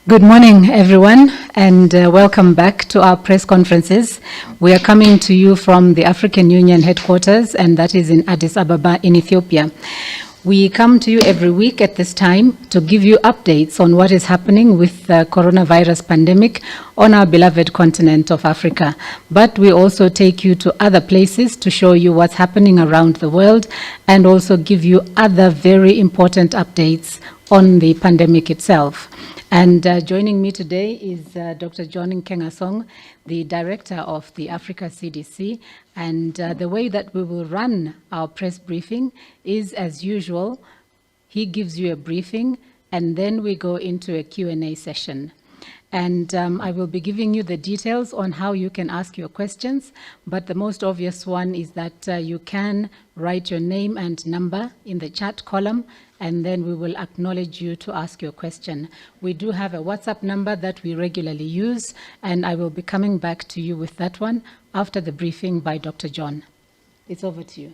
Good morning, everyone, and welcome back to our press conferences. We are coming to you from the African Union headquarters, and that is in Addis Ababa in Ethiopia. We come to you every week at this time to give you updates on what is happening with the coronavirus pandemic on our beloved continent of Africa. But we also take you to other places to show you what's happening around the world and also give you other very important updates on the pandemic itself. And joining me today is Dr. John Nkengasong, the director of the Africa CDC. And the way that we will run our press briefing is, as usual, he gives you a briefing, and then we go into a Q&A session. And I will be giving you the details on how you can ask your questions, but the most obvious one is that you can write your name and number in the chat column, and then we will acknowledge you to ask your question. We do have a WhatsApp number that we regularly use, and I will be coming back to you with that one after the briefing by Dr. John. It's over to you.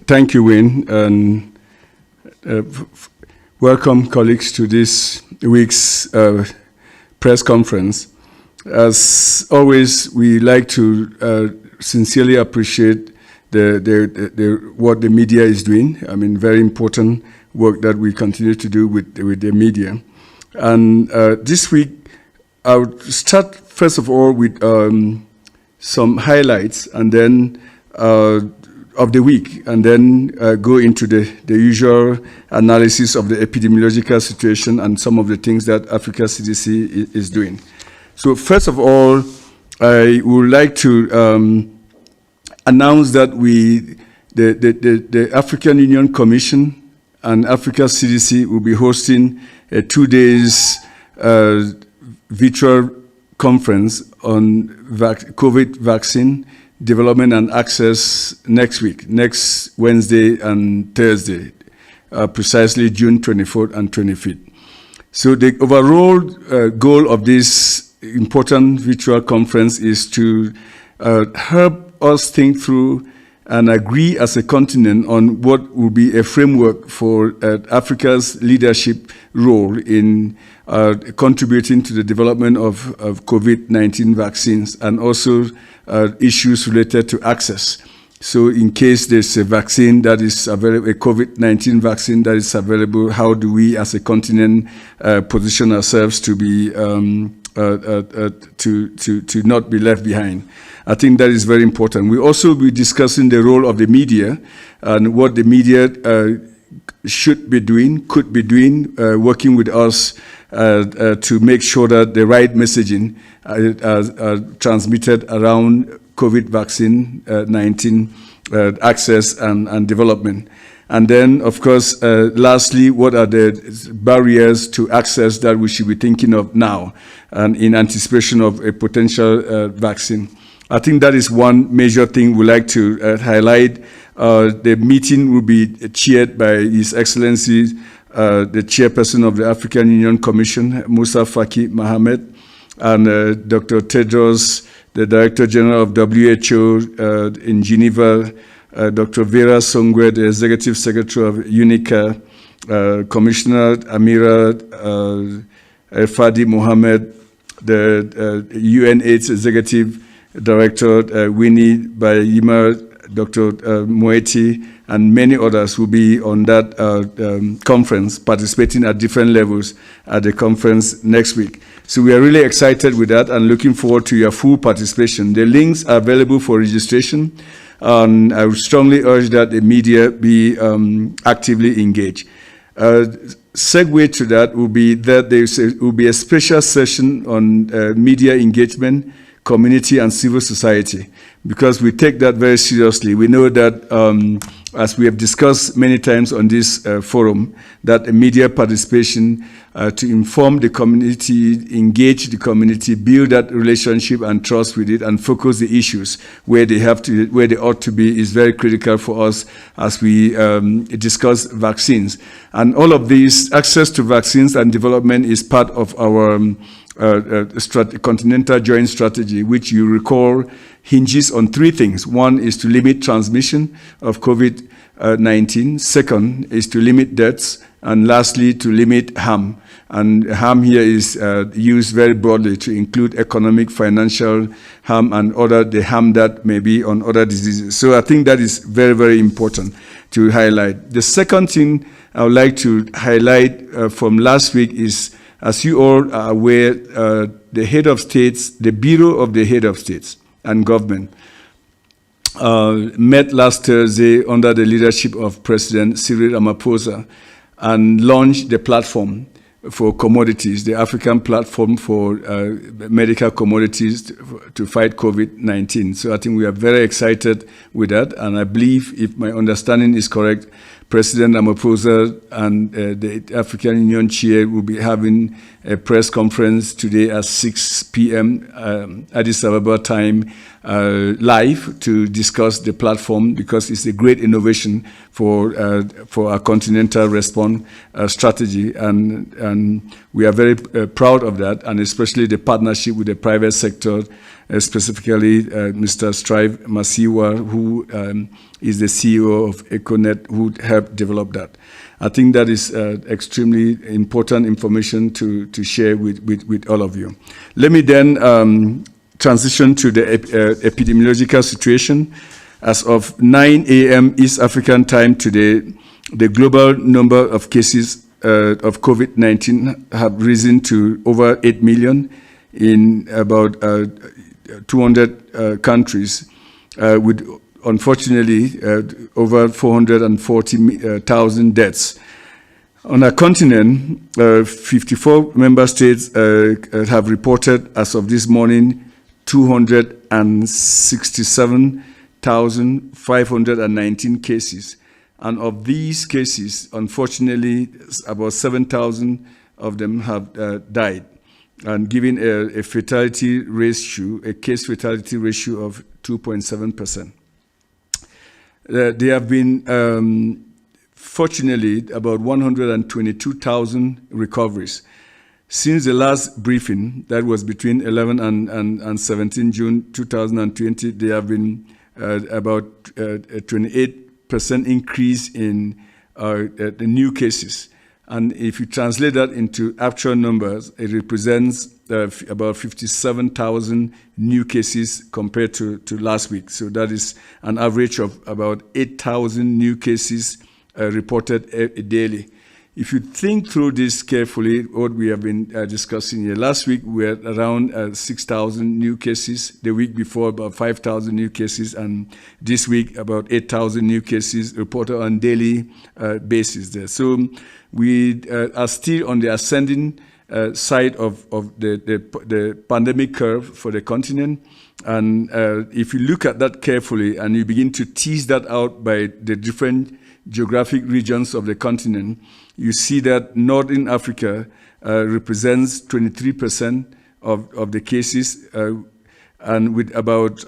Thank you, Wayne, and welcome, colleagues, to this week's press conference. As always, we like to sincerely appreciate what the media is doing. I mean, very important work that we continue to do with the media. And this week, I would start, first of all, with some highlights and then of the week, and then go into the usual analysis of the epidemiological situation and some of the things that Africa CDC is doing. So first of all, I would like to announce that the African Union Commission and Africa CDC will be hosting a 2 days virtual conference on COVID vaccine development and access next week, next Wednesday and Thursday, precisely June 24th and 25th. So the overall goal of this important virtual conference is to help us think through and agree as a continent on what will be a framework for Africa's leadership role in contributing to the development of COVID-19 vaccines and also issues related to access. So in case there's a vaccine that is available, a COVID-19 vaccine that is available, how do we as a continent position ourselves to be to not be left behind? I think that is very important. We also will be discussing the role of the media and what the media should be doing, could be doing, working with us to make sure that the right messaging are transmitted around COVID vaccine 19 access and development. And then, of course, lastly, what are the barriers to access that we should be thinking of now and in anticipation of a potential vaccine? I think that is one major thing we'd like to highlight. The meeting will be chaired by His Excellency, the Chairperson of the African Union Commission, Musa Faki Mohamed, and Dr. Tedros, the Director General of WHO in Geneva, Dr. Vera Songwe, the Executive Secretary of UNICA, Commissioner Amira Fadi Mohamed, the UNAIDS Executive Director Winnie Bayima, Dr. Moeti, and many others will be on that conference, participating at different levels at the conference next week. So we are really excited with that and looking forward to your full participation. The links are available for registration, and I would strongly urge that the media be actively engaged. Segue to that will be that there will be a special session on media engagement, community and civil society, because we take that very seriously. We know that, as we have discussed many times on this forum, that media participation to inform the community, engage the community, build that relationship and trust with it, and focus the issues where they ought to be is very critical for us as we discuss vaccines. And all of these, access to vaccines and development is part of our continental joint strategy, which you recall hinges on three things. One is to limit transmission of COVID-19. Second is to limit deaths. And lastly, to limit harm. And harm here is used very broadly to include economic, financial harm, and the harm that may be on other diseases. So I think that is very, very important to highlight. The second thing I would like to highlight from last week is, as you all are aware, the head of states, the Bureau of the Head of States and Government, met last Thursday under the leadership of President Cyril Ramaphosa and launched the platform for commodities, the African platform for medical commodities to fight COVID-19. So I think we are very excited with that. And I believe, if my understanding is correct, President Ramaphosa and the African Union Chair will be having a press conference today at 6 p.m. Addis Ababa time, live, to discuss the platform, because it's a great innovation for our continental response strategy, and we are very proud of that, and especially the partnership with the private sector, specifically Mr. Strive Masiwa, who is the CEO of Econet, who helped develop that. I think that is extremely important information to share with all of you. Let me then transition to the epidemiological situation. As of 9 a.m. East African time today, the global number of cases of COVID-19 have risen to over 8 million in about 200 countries, with unfortunately over 440,000 deaths. On our continent, 54 member states have reported, as of this morning, 267,519 cases. And of these cases, unfortunately, about 7,000 of them have died, and giving a fatality ratio, a case fatality ratio of 2.7%. There have been, fortunately, about 122,000 recoveries. Since the last briefing, that was between 11 and 17 June 2020, there have been about a 28% increase in the new cases. And if you translate that into actual numbers, it represents about 57,000 new cases compared to last week. So that is an average of about 8,000 new cases reported daily. If you think through this carefully, what we have been discussing here, last week we had around 6,000 new cases, the week before about 5,000 new cases, and this week about 8,000 new cases reported on daily basis there. So we are still on the ascending side of the pandemic curve for the continent. And if you look at that carefully and you begin to tease that out by the different geographic regions of the continent, you see that Northern Africa represents 23% of the cases, and with about,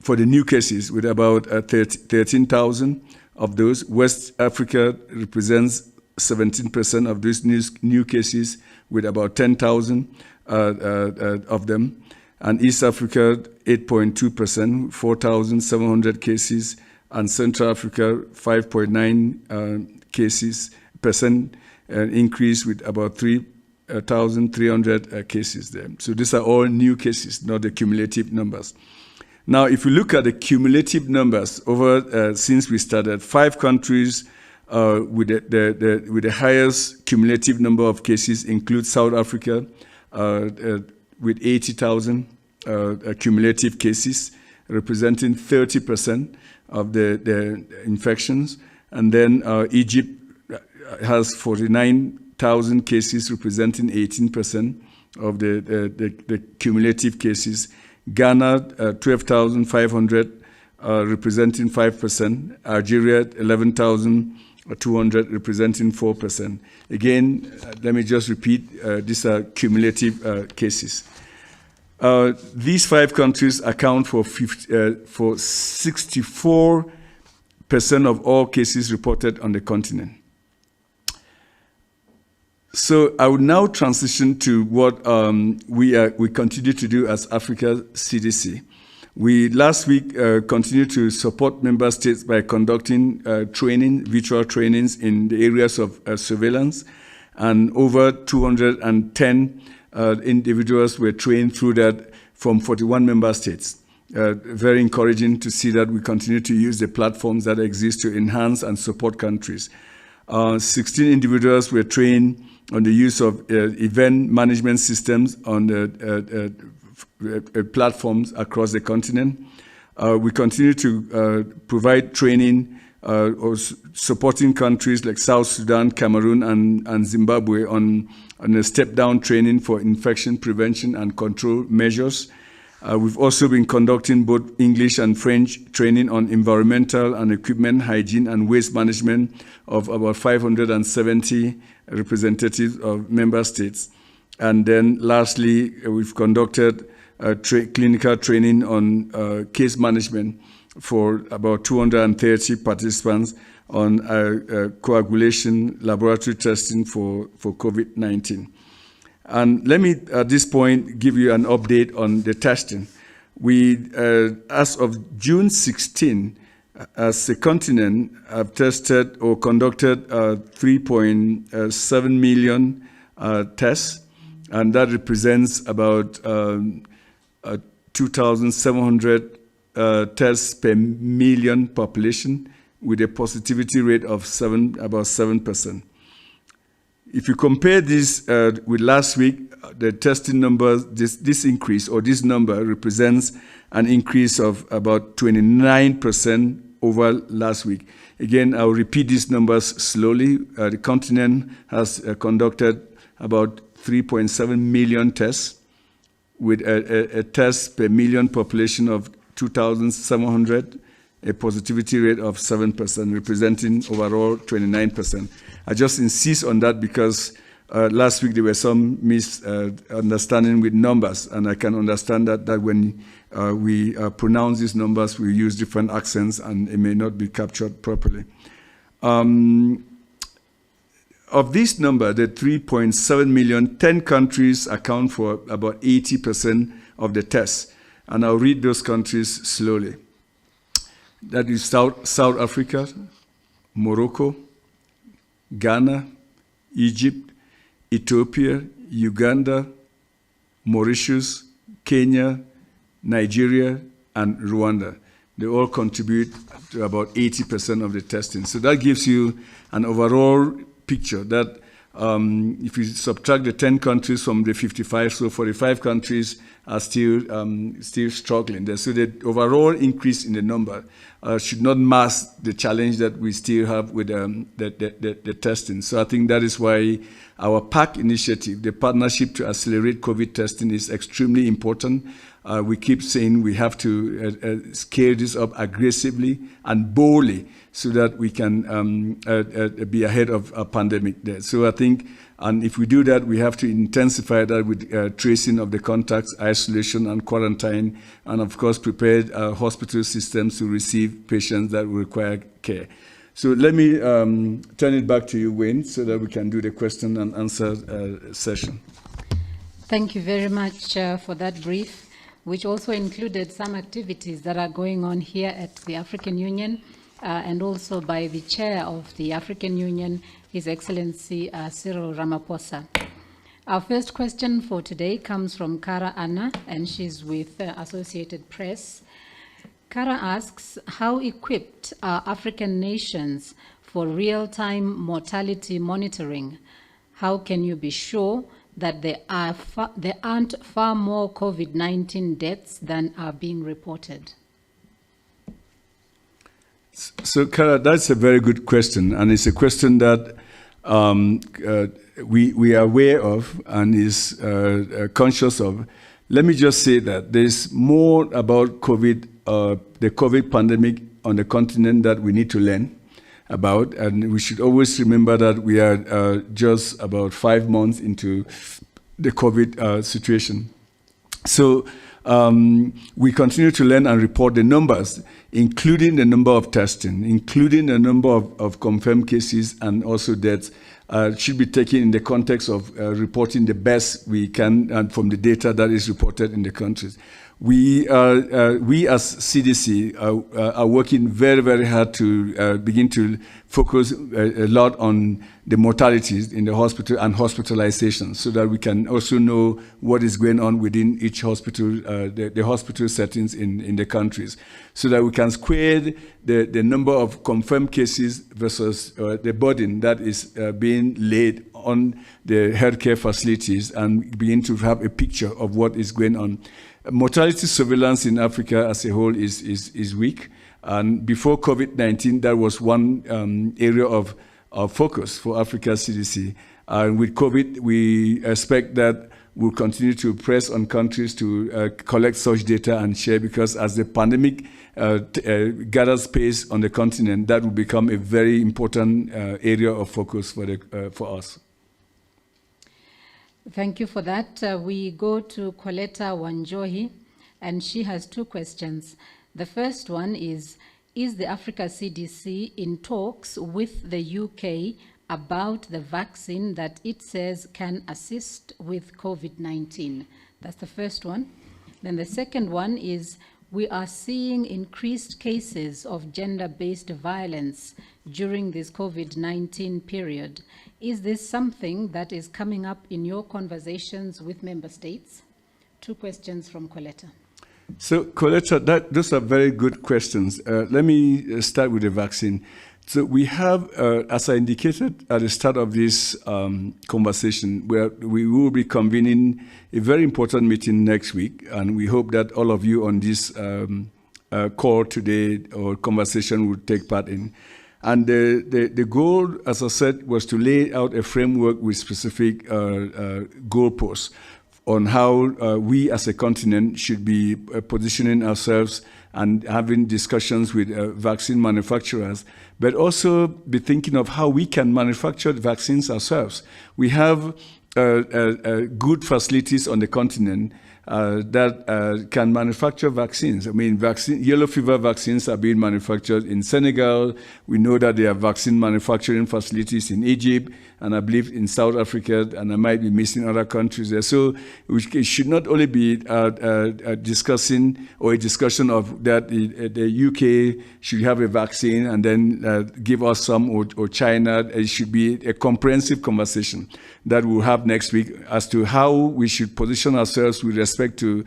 for the new cases, with about 13,000 of those. West Africa represents 17% of these new cases, with about 10,000 of them. And East Africa, 8.2%, 4,700 cases. And Central Africa, 5.9 percent increase, with about 3,300 cases there. So these are all new cases, not the cumulative numbers. Now, if you look at the cumulative numbers over since we started, 5 countries with the highest cumulative number of cases include South Africa with 80,000 cumulative cases, representing 30% of the infections. And then Egypt has 49,000 cases, representing 18% of the cumulative cases. Ghana, 12,500, representing 5%. Algeria, 11,200, representing 4%. Again, let me just repeat, these are cumulative cases. These 5 countries account for 64% of all cases reported on the continent. So I will now transition to what we continue to do as Africa CDC. We last week continued to support member states by conducting virtual trainings in the areas of surveillance, and over 210 individuals were trained through that from 41 member states. Very encouraging to see that we continue to use the platforms that exist to enhance and support countries. 16 individuals were trained on the use of event management systems on the platforms across the continent. We continue to provide training or supporting countries like South Sudan, Cameroon, and Zimbabwe on a step-down training for infection prevention and control measures. We've also been conducting both English and French training on environmental and equipment hygiene and waste management of about 570 representatives of member states. And then lastly, we've conducted clinical training on case management for about 230 participants on coagulation laboratory testing for COVID-19. And let me, at this point, give you an update on the testing. We, as of June 16, as a continent, have tested or conducted 3.7 million tests, and that represents about 2,700 tests per million population, with a positivity rate of about 7%. If you compare this with last week, the testing numbers, this increase or this number represents an increase of about 29% over last week. Again, I'll repeat these numbers slowly. The continent has conducted about 3.7 million tests with a test per million population of 2,700, a positivity rate of 7%, representing overall 29%. I just insist on that because last week there were some misunderstanding with numbers, and I can understand that when we pronounce these numbers, we use different accents and it may not be captured properly. Of this number, the 3.7 million, 10 countries account for about 80% of the tests. And I'll read those countries slowly. That is South Africa, Morocco, Ghana, Egypt, Ethiopia, Uganda, Mauritius, Kenya, Nigeria, and Rwanda. They all contribute to about 80% of the testing. So that gives you an overall picture that if you subtract the 10 countries from the 55, so 45 countries are still struggling there. So the overall increase in the number should not mask the challenge that we still have with the testing. So I think that is why our PAC initiative, the Partnership to Accelerate COVID Testing, is extremely important. We keep saying we have to scale this up aggressively and boldly so that we can be ahead of a pandemic there. So I think, and if we do that, we have to intensify that with tracing of the contacts, isolation and quarantine, and of course prepare hospital systems to receive patients that require care. So let me turn it back to you, Wayne, so that we can do the question and answer session. Thank you very much for that brief, which also included some activities that are going on here at the African Union and also by the chair of the African Union, His Excellency Cyril Ramaphosa. Our first question for today comes from Kara Anna, and she's with Associated Press. Kara asks, how equipped are African nations for real-time mortality monitoring? How can you be sure that there aren't far more COVID-19 deaths than are being reported? So, Kara, that's a very good question, and it's a question that we are aware of and is conscious of. Let me just say that there's more about COVID, the COVID pandemic on the continent that we need to learn about, and we should always remember that we are just about 5 months into the COVID situation. So we continue to learn and report the numbers, including the number of testing, including the number of confirmed cases and also deaths should be taken in the context of reporting the best we can and from the data that is reported in the countries. We as CDC are working very, very hard to begin to focus a lot on the mortalities in the hospital and hospitalization, so that we can also know what is going on within each hospital, the hospital settings in the countries, so that we can square the number of confirmed cases versus the burden that is being laid on the healthcare facilities, and begin to have a picture of what is going on. Mortality surveillance in Africa as a whole is weak, and before COVID-19, that was one area of focus for Africa CDC. And with COVID, we expect that we'll continue to press on countries to collect such data and share, because as the pandemic gathers pace on the continent, that will become a very important area of focus for us. Thank you for that. We go to Coletta Wanjohi, and she has two questions. The first one is the Africa CDC in talks with the UK about the vaccine that it says can assist with COVID-19? That's the first one. Then the second one is, we are seeing increased cases of gender-based violence during this COVID-19 period. Is this something that is coming up in your conversations with member states? Two questions from Coletta. So, Coletta, those are very good questions. Let me start with the vaccine. So we have, as I indicated at the start of this conversation, where we will be convening a very important meeting next week, and we hope that all of you on this call today or conversation will take part in. And the goal, as I said, was to lay out a framework with specific goalposts on how we as a continent should be positioning ourselves and having discussions with vaccine manufacturers, but also be thinking of how we can manufacture vaccines ourselves. We have good facilities on the continent that can manufacture vaccines. I mean, yellow fever vaccines are being manufactured in Senegal. We know that there are vaccine manufacturing facilities in Egypt, and I believe in South Africa, and I might be missing other countries there. So it should not only be discussing or a discussion of that the UK should have a vaccine and then give us some, or China. It should be a comprehensive conversation that we'll have next week as to how we should position ourselves with respect to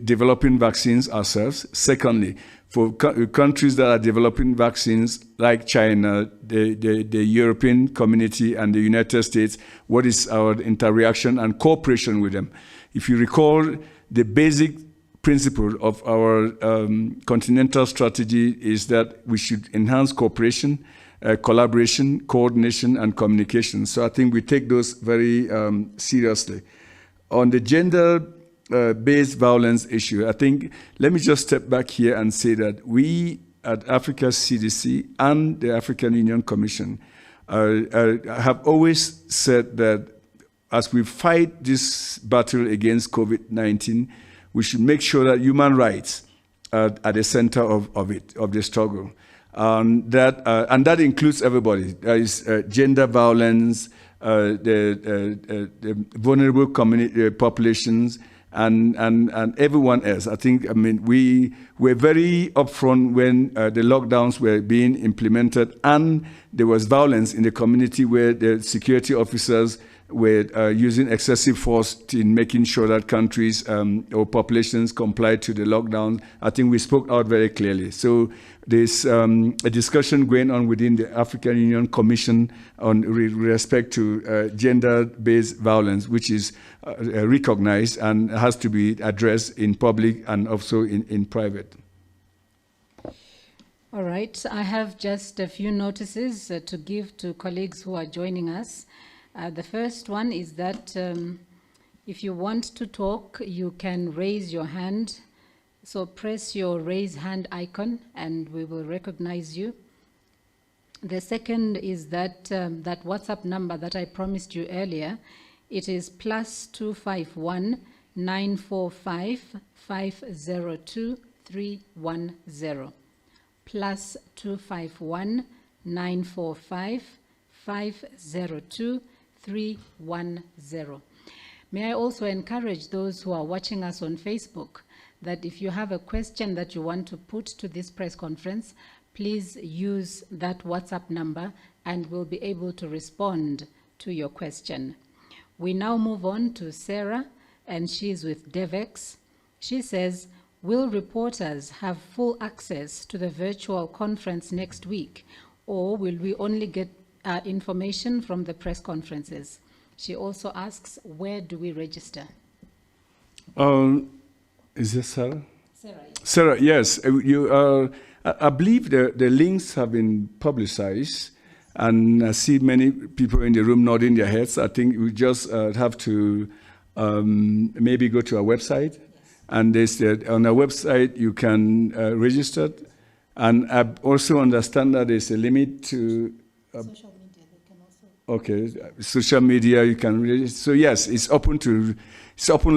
developing vaccines ourselves. Secondly, for countries that are developing vaccines like China, the European community, and the United States, what is our interaction and cooperation with them? If you recall, the basic principle of our continental strategy is that we should enhance cooperation, collaboration, coordination, and communication. So I think we take those very seriously. On the gender-based violence issue, I think, let me just step back here and say that we at Africa CDC and the African Union Commission have always said that as we fight this battle against COVID-19, we should make sure that human rights are at the center of the struggle. And that includes everybody. There is gender violence, the vulnerable community populations, and everyone else. I think, I mean, we were very upfront when the lockdowns were being implemented, and there was violence in the community where the security officers were using excessive force in making sure that countries or populations complied to the lockdown. I think we spoke out very clearly. So there's a discussion going on within the African Union Commission on respect to gender-based violence, which is recognized and has to be addressed in public and also in private. All right, I have just a few notices to give to colleagues who are joining us. The first one is that if you want to talk, you can raise your hand. So press your raise hand icon and we will recognize you. The second is that that WhatsApp number that I promised you earlier, it is +251 945 502 310. +251 945 502-310. May I also encourage those who are watching us on Facebook that if you have a question that you want to put to this press conference, please use that WhatsApp number and we'll be able to respond to your question. We now move on to Sarah, and she's with DevEx. She says, will reporters have full access to the virtual conference next week, or will we only get information from the press conferences? She also asks, where do we register? Is this Sarah? Sarah, yes. Sarah, yes. I believe the links have been publicized, and I see many people in the room nodding their heads. I think we just have to maybe go to our website. Yes. And on our website, you can register. And I also understand that there's a limit to... social media, they can also... Okay, social media, you can register. So yes, it's open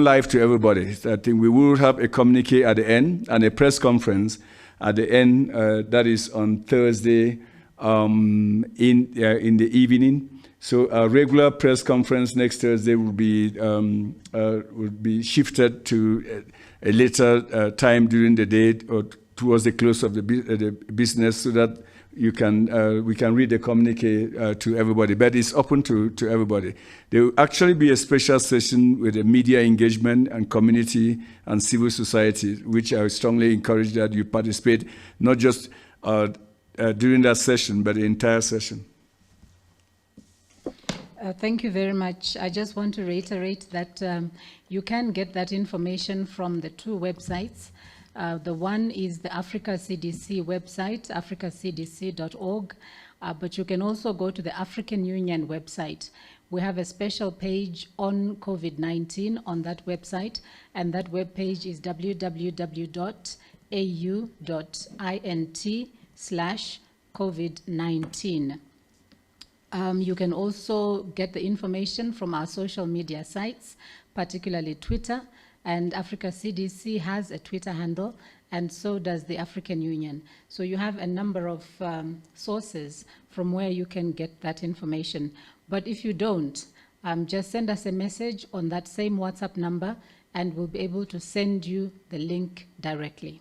live to everybody. I think we will have a communique at the end and a press conference at the end. That is on Thursday in the evening. So our regular press conference next Thursday will be shifted to a later time during the day or towards the close of the business, so that we can read the communique to everybody. But it's open to everybody. There will actually be a special session with the media engagement and community and civil society, which I strongly encourage that you participate, not just during that session, but the entire session. Thank you very much. I just want to reiterate that you can get that information from the two websites. The one is the Africa CDC website, africacdc.org, but you can also go to the African Union website. We have a special page on COVID-19 on that website, and that webpage is www.au.int/COVID-19. You can also get the information from our social media sites, particularly Twitter, and Africa CDC has a Twitter handle, and so does the African Union. So you have a number of sources from where you can get that information. But if you don't, just send us a message on that same WhatsApp number, and we'll be able to send you the link directly.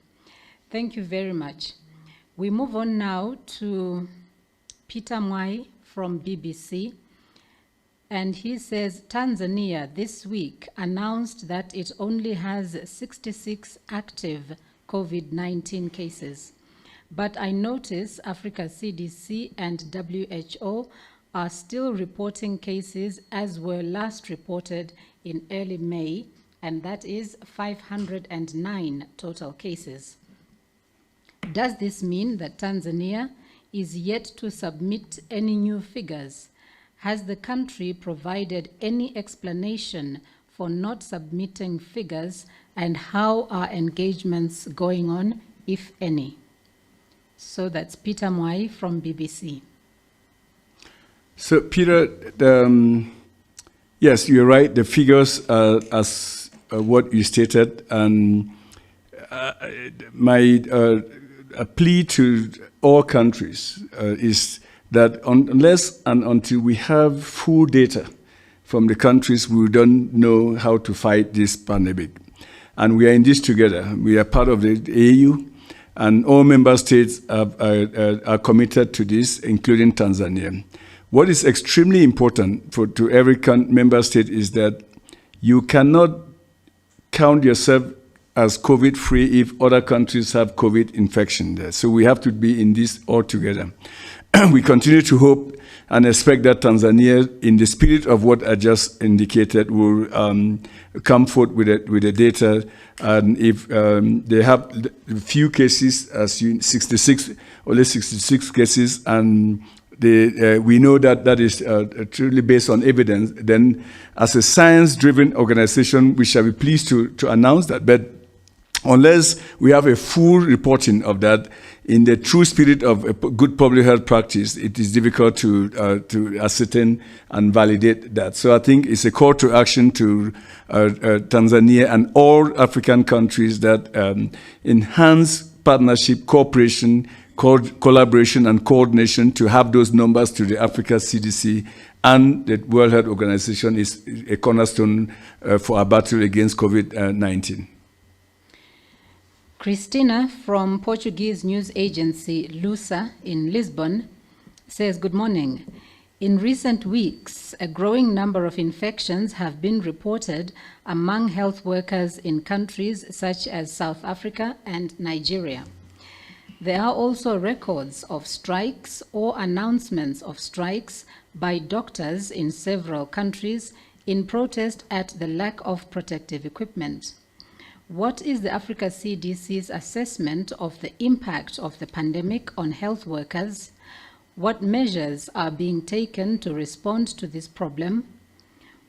Thank you very much. We move on now to Peter Mwai from BBC. And he says, Tanzania this week announced that it only has 66 active COVID-19 cases. But I notice Africa CDC and WHO are still reporting cases as were last reported in early May, and that is 509 total cases. Does this mean that Tanzania is yet to submit any new figures? Has the country provided any explanation for not submitting figures, and how are engagements going on, if any? So that's Peter Mwai from BBC. So Peter, yes, you're right. The figures are as what you stated, and my plea to all countries is that unless and until we have full data from the countries, we don't know how to fight this pandemic. And we are in this together. We are part of the AU, and all member states are committed to this, including Tanzania. What is extremely important to every member state is that you cannot count yourself as COVID-free if other countries have COVID infection there. So we have to be in this all together. We continue to hope and expect that Tanzania, in the spirit of what I just indicated, will come forth with the data. And if they have few cases, as only 66 cases, and we know that is truly based on evidence, then as a science-driven organization, we shall be pleased to announce that. But unless we have a full reporting of that, in the true spirit of a good public health practice, it is difficult to ascertain and validate that. So I think it's a call to action to Tanzania and all African countries that enhance partnership, cooperation, collaboration and coordination to have those numbers to the Africa CDC and the World Health Organization is a cornerstone for our battle against COVID-19. Christina from Portuguese news agency Lusa in Lisbon says, good morning. In recent weeks, a growing number of infections have been reported among health workers in countries such as South Africa and Nigeria. There are also records of strikes or announcements of strikes by doctors in several countries in protest at the lack of protective equipment. What is the Africa CDC's assessment of the impact of the pandemic on health workers? What measures are being taken to respond to this problem?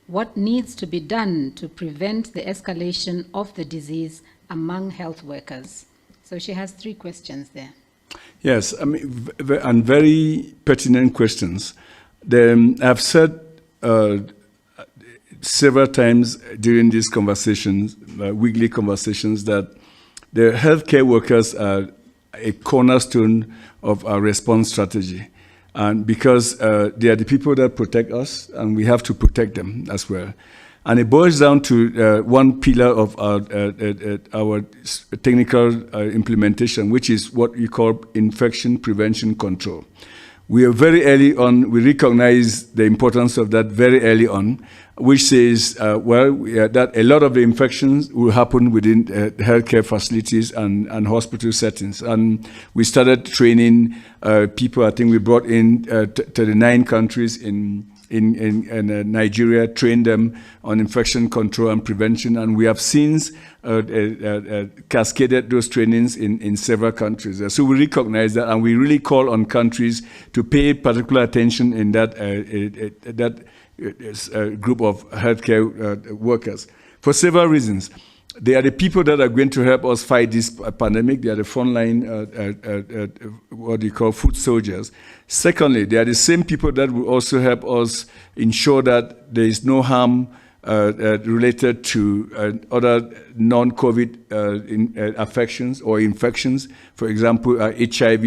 What needs to be done to prevent the escalation of the disease among health workers? So she has 3 questions there. Yes, I mean, and very pertinent questions. I've said several times during these conversations, weekly conversations, that the healthcare workers are a cornerstone of our response strategy. And because they are the people that protect us, and we have to protect them as well. And it boils down to one pillar of our technical implementation, which is what we call infection prevention control. We are very early on, we recognize the importance of that very early on, which says, that a lot of the infections will happen within healthcare facilities and hospital settings. And we started training people. I think we brought in 39 countries in Nigeria, trained them on infection control and prevention, and we have since cascaded those trainings in several countries. So we recognize that, and we really call on countries to pay particular attention in that group of healthcare workers for several reasons. They are the people that are going to help us fight this pandemic. They are the frontline, what you call foot soldiers. Secondly, they are the same people that will also help us ensure that there is no harm related to other non-COVID affections or infections, for example, HIV,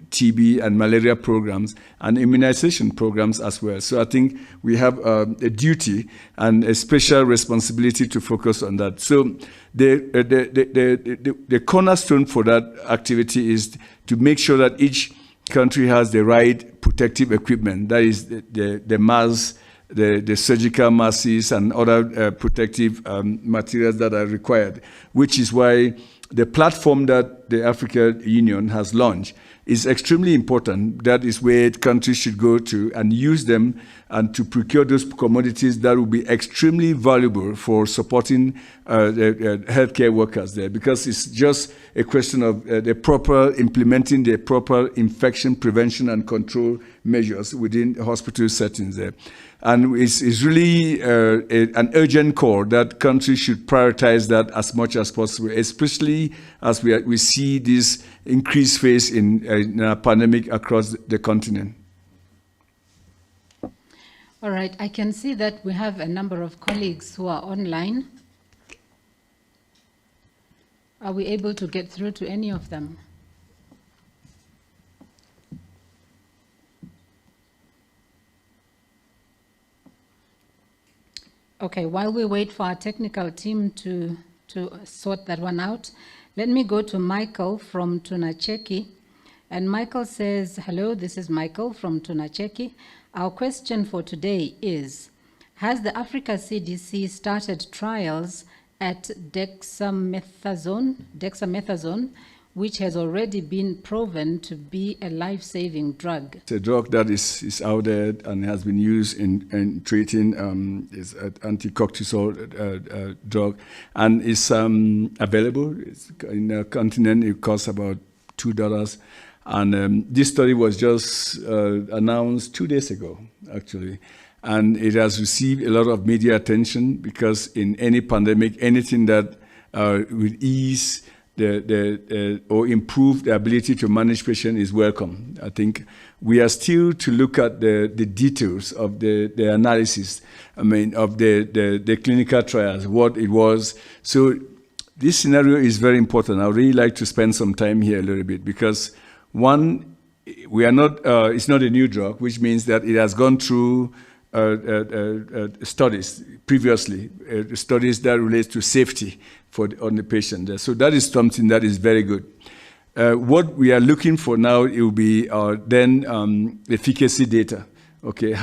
TB, and malaria programs, and immunization programs as well. So I think we have a duty and a special responsibility to focus on that. So the cornerstone for that activity is to make sure that each country has the right protective equipment, that is the masks, the surgical masks and other protective materials that are required, which is why the platform that the African Union has launched is extremely important. That is where countries should go to and use them and to procure those commodities that will be extremely valuable for supporting the healthcare workers there, because it's just a question of implementing the proper infection prevention and control measures within hospital settings there. And it's really an urgent call that countries should prioritize that as much as possible, especially as we see this increased phase in a pandemic across the continent. All right, I can see that we have a number of colleagues who are online. Are we able to get through to any of them? Okay, while we wait for our technical team to sort that one out, let me go to Michael from Tunacheki. And Michael says, hello, this is Michael from Tunacheki. Our question for today is, has the Africa CDC started trials at dexamethasone, which has already been proven to be a life-saving drug? It's a drug that is out there and has been used in treating is an anti-cortisol drug, and it's available. It's in the continent. It costs about $2. And this study was just announced 2 days ago, actually. And it has received a lot of media attention because in any pandemic, anything that will ease or improve the ability to manage patients is welcome. I think we are still to look at the details of the analysis, of the clinical trials, what it was. So this scenario is very important. I would really like to spend some time here a little bit, because One, we are not, it's not a new drug, which means that it has gone through studies previously, studies that relate to safety on the patient. So that is something that is very good. What we are looking for now, it will be then efficacy data. Okay,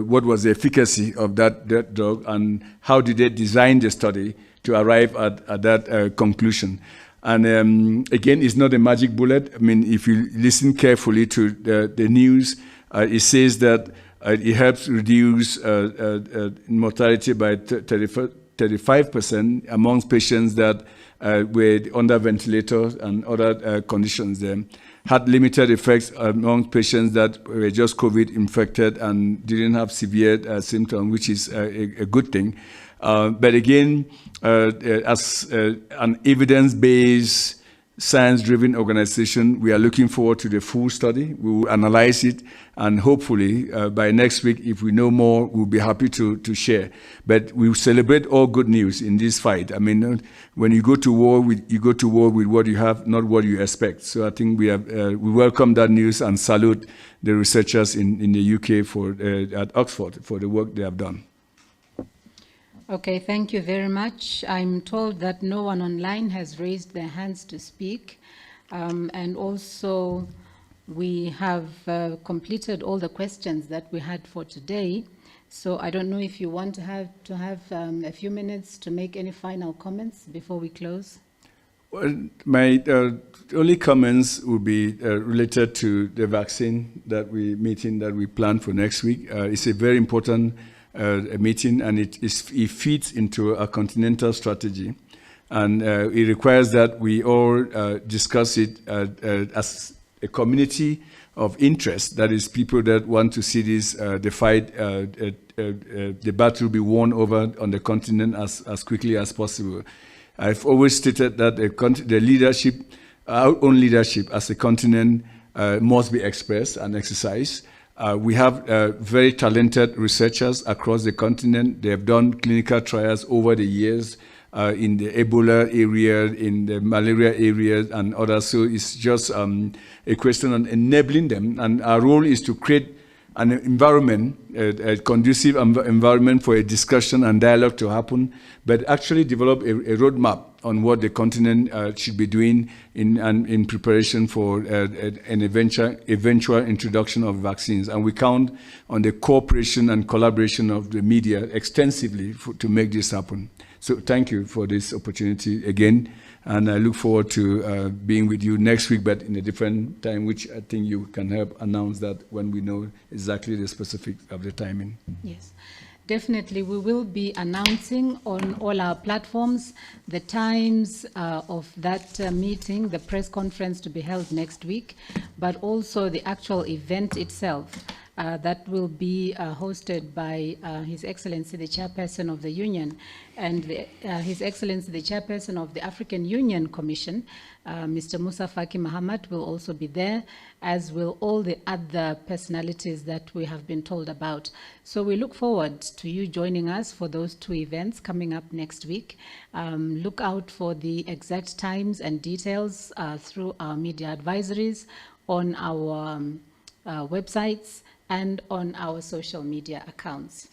what was the efficacy of that drug, and how did they design the study to arrive at that conclusion? And again, it's not a magic bullet. I mean, if you listen carefully to the news, it says that it helps reduce mortality by 35% amongst patients that were under ventilators and other conditions. Had limited effects among patients that were just COVID infected and didn't have severe symptoms, which is a good thing. But again, as an evidence-based, science-driven organization, we are looking forward to the full study. We will analyze it, and hopefully by next week, if we know more, we'll be happy to share. But we will celebrate all good news in this fight. I mean, when you go to war, you go to war with what you have, not what you expect. So I think we welcome that news and salute the researchers in the UK at Oxford for the work they have done. Okay, thank you very much. I'm told that no one online has raised their hands to speak. And also, we have completed all the questions that we had for today. So I don't know if you want to have a few minutes to make any final comments before we close. Well, my only comments will be related to the vaccine meeting that we plan for next week. It's a very important a meeting, and it feeds into a continental strategy, and it requires that we all discuss it as a community of interest. That is, people that want to see this the battle be won over on the continent as quickly as possible. I've always stated that the leadership, our own leadership as a continent, must be expressed and exercised. We have very talented researchers across the continent. They have done clinical trials over the years in the Ebola area, in the malaria area, and others. So it's just a question of enabling them. And our role is to create an environment, a conducive environment for a discussion and dialogue to happen, but actually develop a roadmap on what the continent should be doing in preparation for an eventual introduction of vaccines. And we count on the cooperation and collaboration of the media extensively to make this happen. So thank you for this opportunity again, and I look forward to being with you next week, but in a different time, which I think you can help announce that when we know exactly the specifics of the timing. Yes. Definitely, we will be announcing on all our platforms the times of that meeting, the press conference to be held next week, but also the actual event itself that will be hosted by His Excellency the Chairperson of the Union, and His Excellency the Chairperson of the African Union Commission, Mr. Musa Faki Mahamat, will also be there, as will all the other personalities that we have been told about. So we look forward to you joining us for those two events coming up next week. Look out for the exact times and details through our media advisories on our websites and on our social media accounts.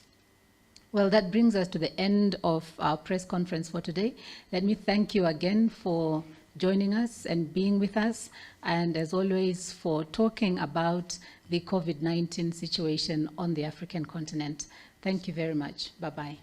Well, that brings us to the end of our press conference for today. Let me thank you again for joining us and being with us, and as always, for talking about the COVID-19 situation on the African continent. Thank you very much. Bye-bye.